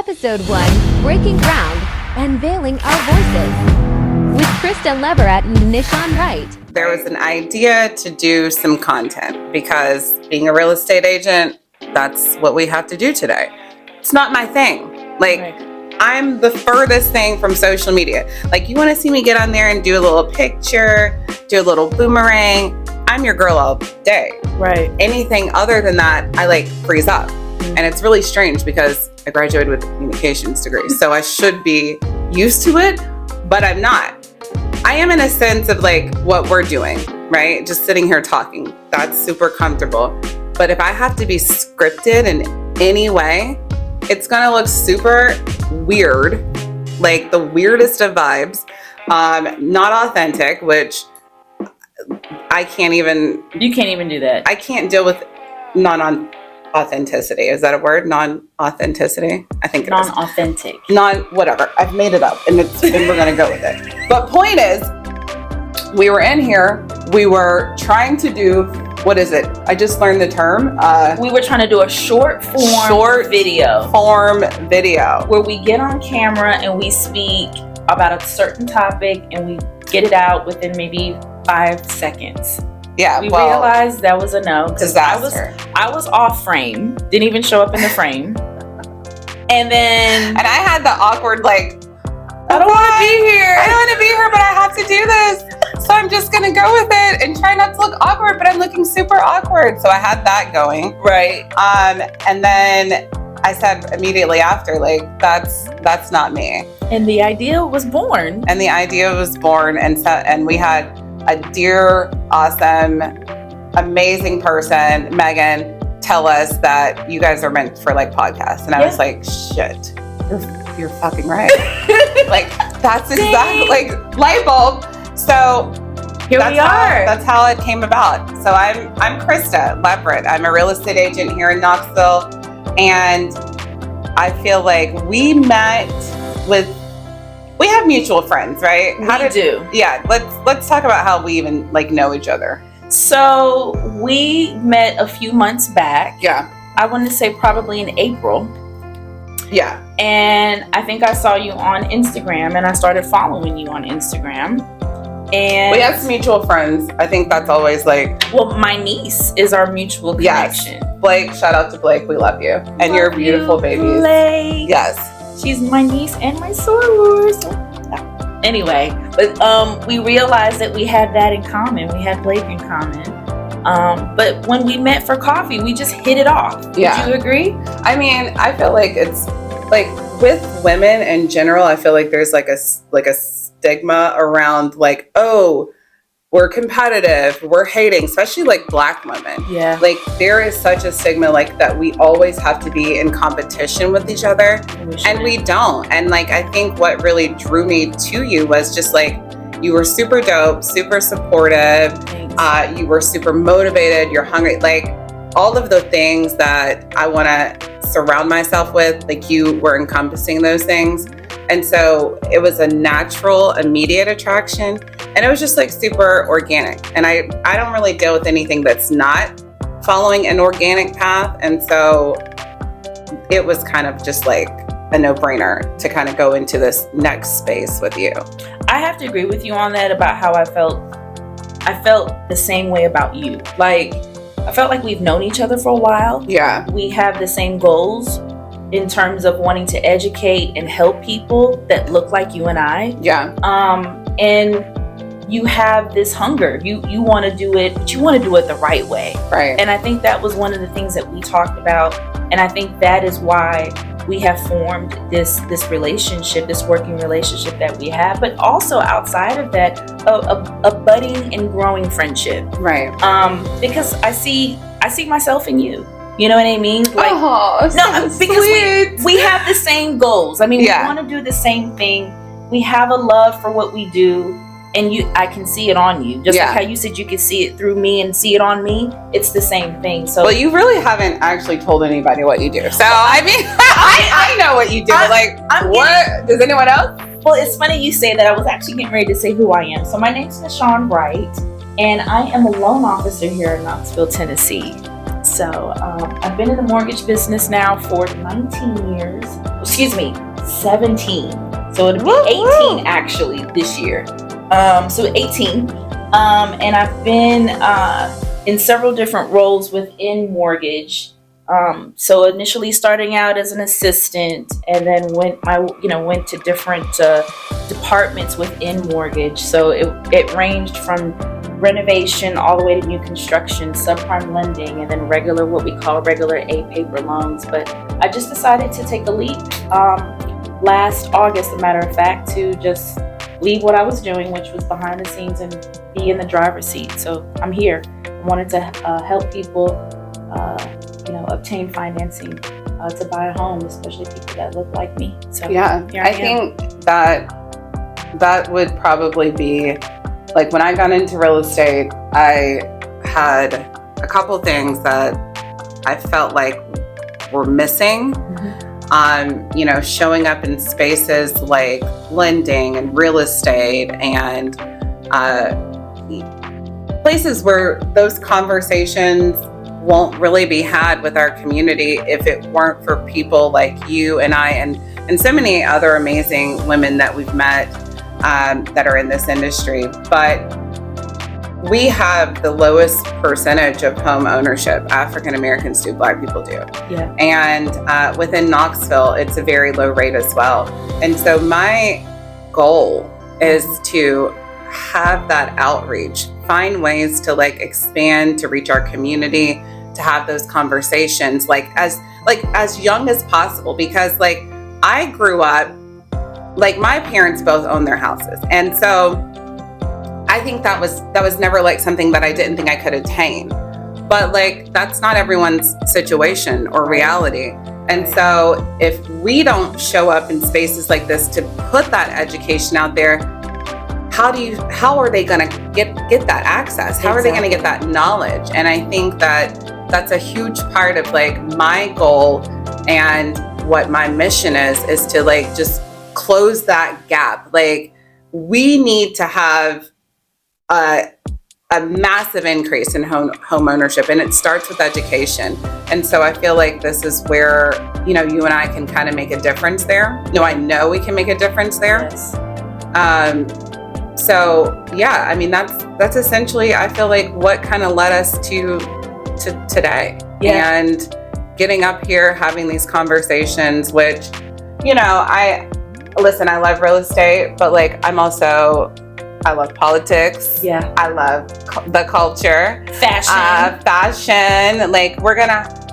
Episode 1, Breaking Ground, Unveiling Our Voices, with Christa Nishawn Wright. There was an idea to do some content because being a real estate agent, that's what we have to do today. It's not my thing. I'm the furthest thing from social media. You want to see me get on there and do a little picture, do a little boomerang. I'm your girl all day. Right. Anything other than that, I freeze up. And it's really strange because I graduated with a communications degree. So I should be used to it, but I'm not. I am in a sense of what we're doing, right? Just sitting here talking. That's super comfortable. But if I have to be scripted in any way, it's going to look super weird, the weirdest of vibes, not authentic, which I can't even... You can't even do that. I can't deal with non-authenticity. Is that a word? Non-authenticity? I think it is. Non-authentic. Whatever. I've made it up and we're going to go with it. But point is, we were in here, we were trying to do, what is it? I just learned the term. We were trying to do a short video where we get on camera and we speak about a certain topic and we get it out within maybe 5 seconds. Yeah, we realized that was a no because I was off frame, didn't even show up in the frame, and I had the awkward I don't want to be here. I don't want to be here, but I have to do this. So I'm just gonna go with it and try not to look awkward, but I'm looking super awkward. So I had that going. Right. And then I said immediately after, that's not me. And the idea was born. And we had a dear, awesome, amazing person, Megan, tell us that you guys are meant for podcasts. And I was like, shit, you're fucking right. That's exactly light bulb. So here we are. That's how it came about. So I'm Christa Leverett. I'm a real estate agent here in Knoxville. And I feel we have mutual friends, right? We do. Yeah, let's talk about how we even know each other. So we met a few months back. Yeah. I want to say probably in April. Yeah. And I think I saw you on Instagram and I started following you on Instagram. And we have some mutual friends. I think that's always well, my niece is our mutual connection. Yes. Blake, shout out to Blake. We love you. And your beautiful babies. Blake. Yes. She's my niece and my soror. Anyway, but we realized that we had that in common. We had Blake in common. But when we met for coffee, we just hit it off. Yeah. Would you agree? I mean, I feel it's with women in general, I feel there's a stigma around oh, we're competitive, we're hating, especially Black women. Yeah. There is such a stigma that we always have to be in competition with each other, and we don't. And I think what really drew me to you was just you were super dope, super supportive. Thanks. You were super motivated. You're hungry. All of the things that I want to surround myself with, you were encompassing those things. And so it was a natural, immediate attraction. And it was just super organic. And I don't really deal with anything that's not following an organic path. And so it was kind of just a no-brainer to kind of go into this next space with you. I have to agree with you on that about how I felt. I felt the same way about you. I felt we've known each other for a while. Yeah. We have the same goals in terms of wanting to educate and help people that look like you and I. Yeah. And you have this hunger. You want to do it, but you want to do it the right way. Right. And I think that was one of the things that we talked about. And I think that is why we have formed this relationship, this working relationship that we have, but also outside of that, a budding and growing friendship. Right. Because I see myself in you. You know what I mean? So because we have the same goals. I mean, we want to do the same thing. We have a love for what we do, and I can see it on you. Just like how you said you could see it through me and see it on me. It's the same thing. So, well, you really haven't actually told anybody what you do. So I mean, I know what you do. What does anyone else? Well, it's funny you say that. I was actually getting ready to say who I am. So my name's Nishawn Wright, and I am a loan officer here in Knoxville, Tennessee. So I've been in the mortgage business now for 19 years. excuse me, 17. So it'll be 18 actually this year. So 18. And I've been in several different roles within mortgage. So initially starting out as an assistant, and then went to different departments within mortgage. So it ranged from renovation all the way to new construction, subprime lending, and then what we call regular A paper loans. But I just decided to take a leap last August, a matter of fact, to just leave what I was doing, which was behind the scenes, and be in the driver's seat. So I'm here. I wanted to help people, obtain financing to buy a home, especially people that look like me. So yeah, I think that would probably be, like, when I got into real estate, I had a couple things that I felt like were missing. Showing up in spaces like lending and real estate and places where those conversations won't really be had with our community if it weren't for people like you and I and so many other amazing women that we've met that are in this industry. But we have the lowest percentage of home ownership. African Americans do, Black people do. Yeah. And within Knoxville, it's a very low rate as well. And so my goal is to have that outreach, find ways to expand, to reach our community, to have those conversations as young as possible, because I grew up, my parents both own their houses. And so I think that was never something that I didn't think I could attain. But that's not everyone's situation or reality. And so if we don't show up in spaces like this to put that education out there, how are they going to get that access? How are they going to get that knowledge? And I think that's a huge part of my goal, and what my mission is to just close that gap. We need to have a massive increase in home ownership, and it starts with education. And so I feel like this is where you and I can kind of make a difference there. No, I know we can make a difference there. Yes. So yeah, I mean that's essentially, I feel like, what kind of led us to today. Yeah. And getting up here, having these conversations, which I love real estate, but I love politics. Yeah. I love the culture. Fashion.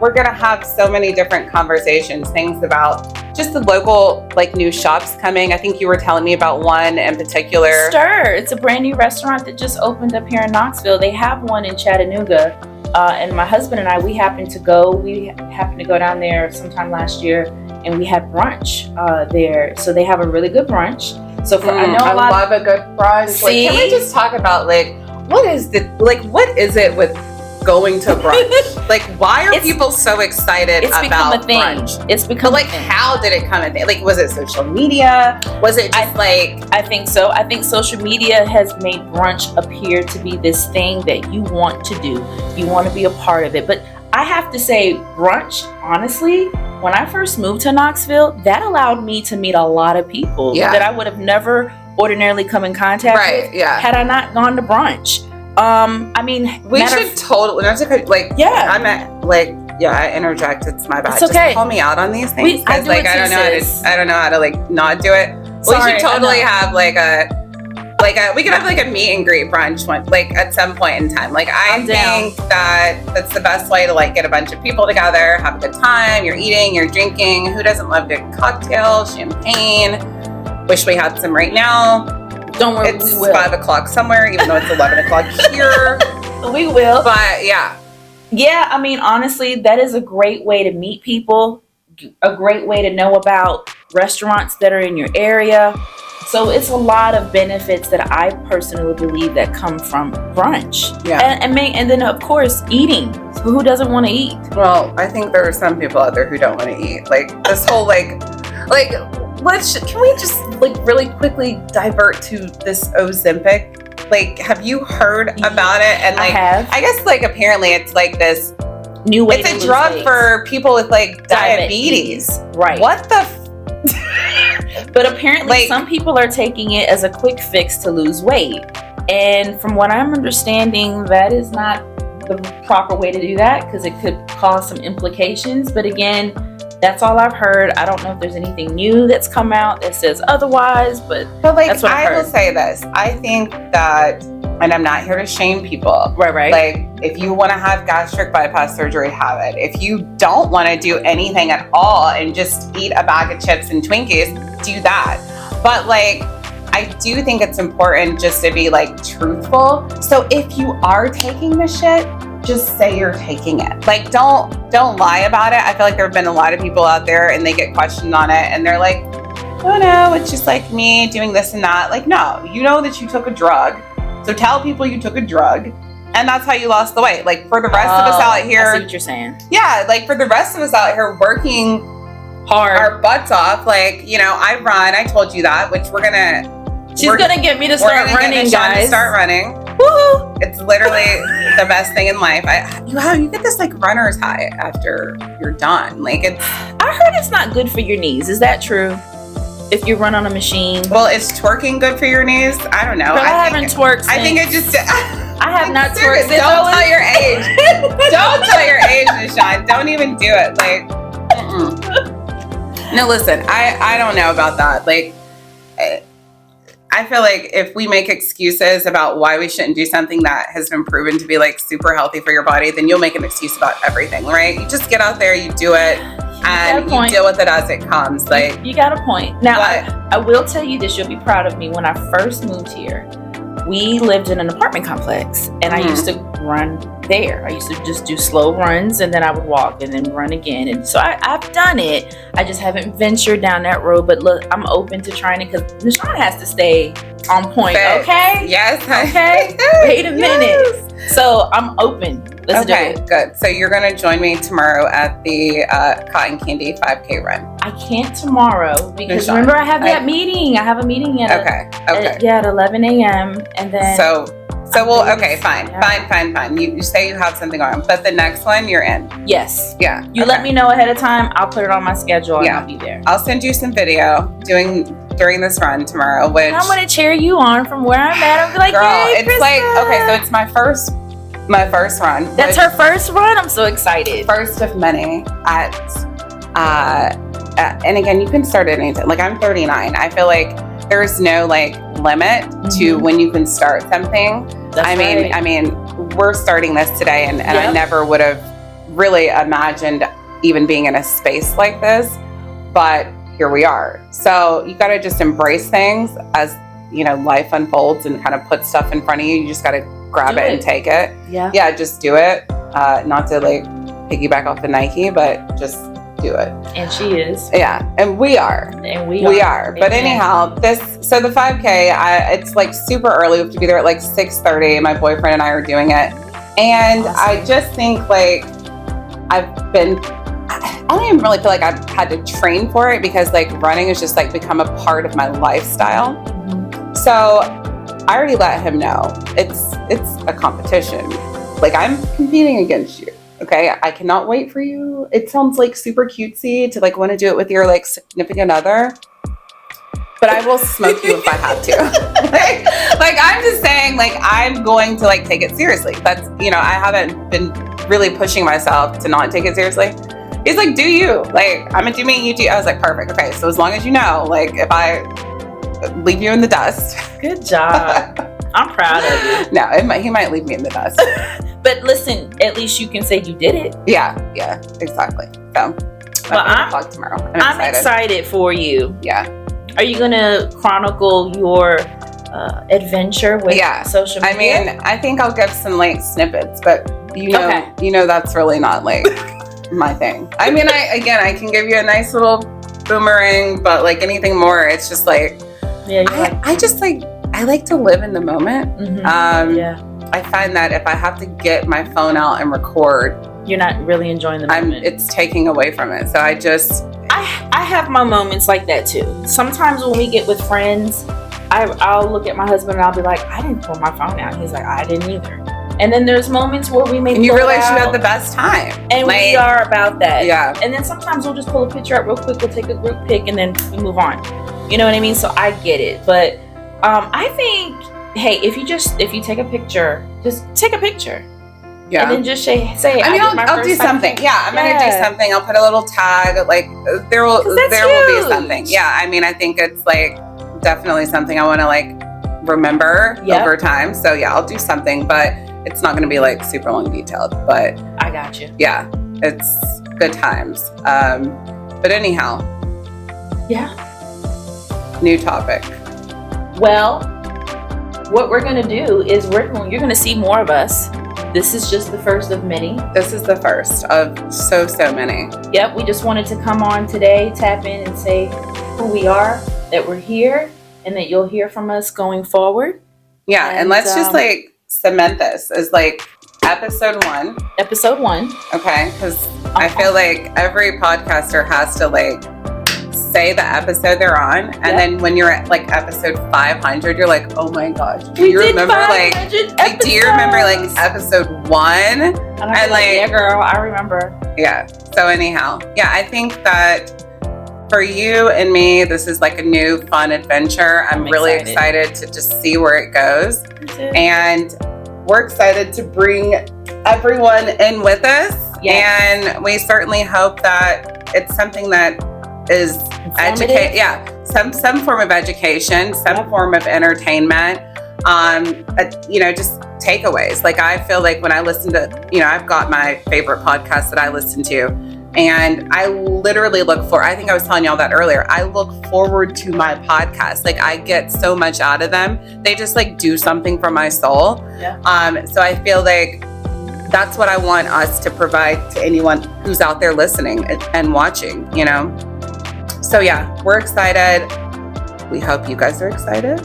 We're gonna have so many different conversations, things about just the local new shops coming. I think you were telling me about one in particular. Stir. It's a brand new restaurant that just opened up here in Knoxville. They have one in Chattanooga. And my husband and I, we happened to go down there sometime last year, and we had brunch there. So they have a really good brunch. So I love a good brunch. See? Can we just talk about what is it with going to brunch? Why are people so excited about brunch? It's become a thing. How did it come a thing? Was it social media? Was it just I think so. I think social media has made brunch appear to be this thing that you want to do. You want to be a part of it. But I have to say, brunch, honestly, when I first moved to Knoxville, that allowed me to meet a lot of people that I would have never ordinarily come in contact with had I not gone to brunch. We should totally, I interject, it's my bad. It's okay. Just call me out on these things, because I don't know how to not do it. Sorry, we should totally have we could have a meet and greet brunch one, at some point in time. I think that's the best way to get a bunch of people together, have a good time. You're eating, you're drinking. Who doesn't love good cocktails, champagne? Wish we had some right now. Don't worry, it's we will. 5 o'clock somewhere, even though it's 11 o'clock here. We will. But yeah. Yeah, I mean, honestly, that is a great way to meet people, a great way to know about restaurants that are in your area. So it's a lot of benefits that I personally believe that come from brunch. Yeah. And then of course eating. So who doesn't want to eat? Well, I think there are some people out there who don't want to eat. This whole can we just really quickly divert to this Ozempic? Have you heard about it? And I have. I guess apparently it's this new way. It's a drug for people with diabetes. Right. What the But apparently some people are taking it as a quick fix to lose weight. And from what I'm understanding, that is not the proper way to do that, because it could cause some implications. But again, that's all I've heard. I don't know if there's anything new that's come out that says otherwise, but like, that's what I've heard. will say this. I think that, and I'm not here to shame people. Right. Like, if you want to have gastric bypass surgery, have it. If you don't want to do anything at all and just eat a bag of chips and Twinkies, do that. But like, I do think it's important just to be like truthful. So if you are taking the shit, just say you're taking it. Like, don't lie about it. I feel like there have been a lot of people out there and they get questioned on it and they're like, oh no, it's just like me doing this and that. Like, no, you know that you took a drug. So tell people you took a drug and that's how you lost the weight. Like, for the rest of us out here. I see what you're saying. Yeah, like for the rest of us out here working hard, our butts off. Like, you know, I run, I told you that, which She's gonna get me to start running, guys. Start running. Woo! It's literally the best thing in life. You get this like runner's high after you're done. Like, I heard it's not good for your knees. Is that true? If you run on a machine. Well, is twerking good for your knees? I don't know. But I haven't twerked. I think it just. I have not twerked. Don't tell your age. Don't tell your age, Nishawn. Don't even do it. Like, no, listen. I don't know about that. Like, I feel like if we make excuses about why we shouldn't do something that has been proven to be like super healthy for your body, then you'll make an excuse about everything, right? You just get out there, you do it, and you deal with it as it comes. Like, you got a point. Now, I will tell you this, you'll be proud of me. When I first moved here, we lived in an apartment complex, and I used to run there. I used to just do slow runs, and then I would walk and then run again. And so I've done it. I just haven't ventured down that road. But look, I'm open to trying it because Nishawn has to stay on point. Okay? Yes. Okay? Wait a minute. So I'm open. Let's do it. Good. So you're going to join me tomorrow at the Cotton Candy 5K run. I can't tomorrow because remember I have that meeting. I have a meeting at at 11 a.m. and then fine. You say you have something on, but the next one you're in. Yes. Yeah. You let me know ahead of time. I'll put it on my schedule and I'll be there. I'll send you some video during this run tomorrow, which I'm going to cheer you on from where I'm at. I'll be like, girl, hey, it's Christa. like, okay, so it's my first run. That's her first run? I'm so excited. First of many and again, you can start at anything. Like, I'm 39. I feel like there's no like limit to when you can start something. I mean, we're starting this today and I never would have really imagined even being in a space like this, but here we are. So you got to just embrace things as, you know, life unfolds and kind of put stuff in front of you. You just got to grab it and take it. Yeah, just do it. Not to like piggyback off the Nike, but just do it. And she is. Yeah, and we are. We are. But anyhow, so the 5K, it's like super early. We have to be there at like 6:30. My boyfriend and I are doing it. And awesome. I just think like I don't even really feel like I've had to train for it because like running has just like become a part of my lifestyle. So I already let him know it's a competition. Like, I'm competing against you. Okay, I cannot wait for you. It sounds like super cutesy to like want to do it with your like significant other, but I will smoke you if I have to. like I'm just saying, like, I'm going to like take it seriously. That's, you know, I haven't been really pushing myself to not take it seriously. He's like, do you? Like, I'm gonna do me, you do. I was like, perfect. Okay, so as long as you know, like, if I leave you in the dust. Good job. I'm proud of you. No, he might leave me in the dust. But listen, at least you can say you did it. Yeah, exactly. So, I'm tomorrow. I'm excited for you. Yeah. Are you gonna chronicle your adventure with social media? I mean, I think I'll give some like snippets, but you know that's really not like my thing. I mean, I can give you a nice little boomerang, but like anything more, it's just like I like to live in the moment. I find that if I have to get my phone out and record, you're not really enjoying the moment. It's taking away from it. So I have my moments like that too. Sometimes when we get with friends, I'll look at my husband and I'll be like, I didn't pull my phone out. He's like, I didn't either. And then there's moments where we may. And you realize you had the best time. And like, we are about that. Yeah. And then sometimes we'll just pull a picture up real quick. We'll take a group pic and then we move on. You know what I mean? So I get it. But I think, hey, if you take a picture, just take a picture. Yeah. And then just say I mean, I'll do something. Yeah, I'm going to do something. I'll put a little tag. Like, there will be something. Yeah, I mean, I think it's, like, definitely something I want to, like, remember over time. So, yeah, I'll do something. But it's not going to be, like, super long detailed. But I got you. Yeah, it's good times. But anyhow. Yeah. New topic. Well, what we're going to do is you're going to see more of us. This is just the first of many. This is the first of so many. Yep, we just wanted to come on today, tap in and say who we are, that we're here, and that you'll hear from us going forward. Yeah, and let's just like cement this as like episode 1. Episode 1. Okay, because I feel like every podcaster has to like say the episode they're on, and then when you're at like episode 500, you're like, oh my gosh, do you remember like episode 1? And like, yeah, girl, I remember. Yeah. So anyhow, yeah, I think that for you and me, this is like a new fun adventure. I'm really excited to just see where it goes, and we're excited to bring everyone in with us. Yes. And we certainly hope that it's something that is some form of education, some form of entertainment, just takeaways. Like, I feel like when I listen to, I've got my favorite podcasts that I listen to, and I literally I think I was telling y'all that earlier, I look forward to my podcast. Like, I get so much out of them. They just like do something for my soul. Yeah. So I feel like that's what I want us to provide to anyone who's out there listening and watching, So yeah, we're excited. We hope you guys are excited.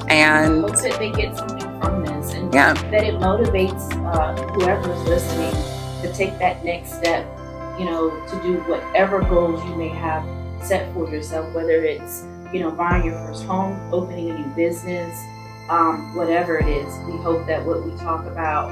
And hope that they get something from this, and that it motivates whoever's listening to take that next step, to do whatever goals you may have set for yourself, whether it's, buying your first home, opening a new business, whatever it is. We hope that what we talk about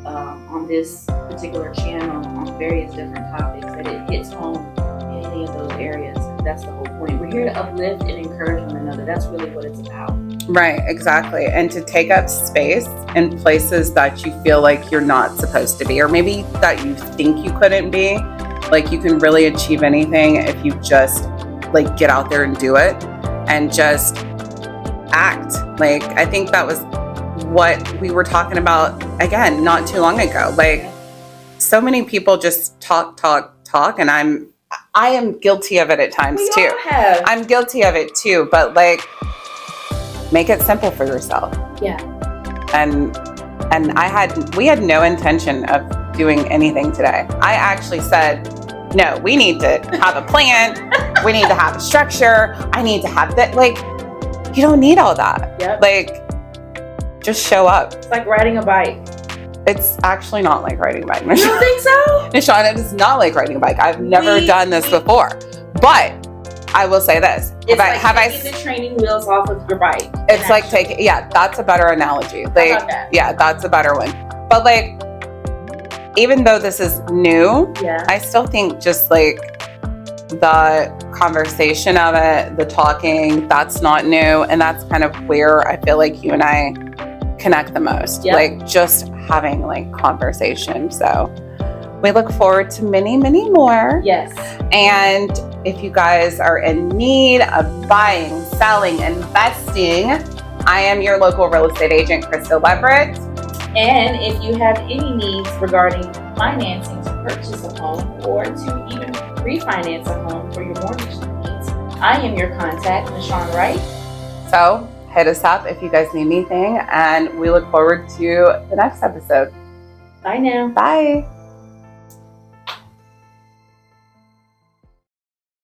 on this particular channel on various different topics, that it hits home in any of those areas. That's the whole point. We're here to uplift and encourage one another. That's really what it's about. Right, exactly. And to take up space in places that you feel like you're not supposed to be, or maybe that you think you couldn't be. Like, you can really achieve anything if you just like get out there and do it and just act. Like, I think that was what we were talking about again not too long ago. Like, so many people just talk, and I am guilty of it at times too. I'm guilty of it too, but like, make it simple for yourself. Yeah. And we had no intention of doing anything today. I actually said, no, we need to have a plan. We need to have a structure. I need to have that. Like, you don't need all that. Yep. Like, just show up. It's like riding a bike. It's actually not like riding a bike. You don't think so? Nishawn, it is not like riding a bike. I've never done this before. But I will say this. It's taking the training wheels off of your bike. It's like taking, that's a better analogy. Like, how about that? Yeah, that's a better one. But like, even though this is new, I still think just like the conversation of it, the talking, that's not new. And that's kind of where I feel like you and I connect the most. Yep. Like, just having like conversation. So we look forward to many, many more. Yes. And if you guys are in need of buying, selling, investing, I am your local real estate agent, Christa Leverett. And if you have any needs regarding financing to purchase a home or to even refinance a home for your mortgage needs, I am your contact, Nishawn Wright. So hit us up if you guys need anything, and we look forward to the next episode. Bye now. Bye.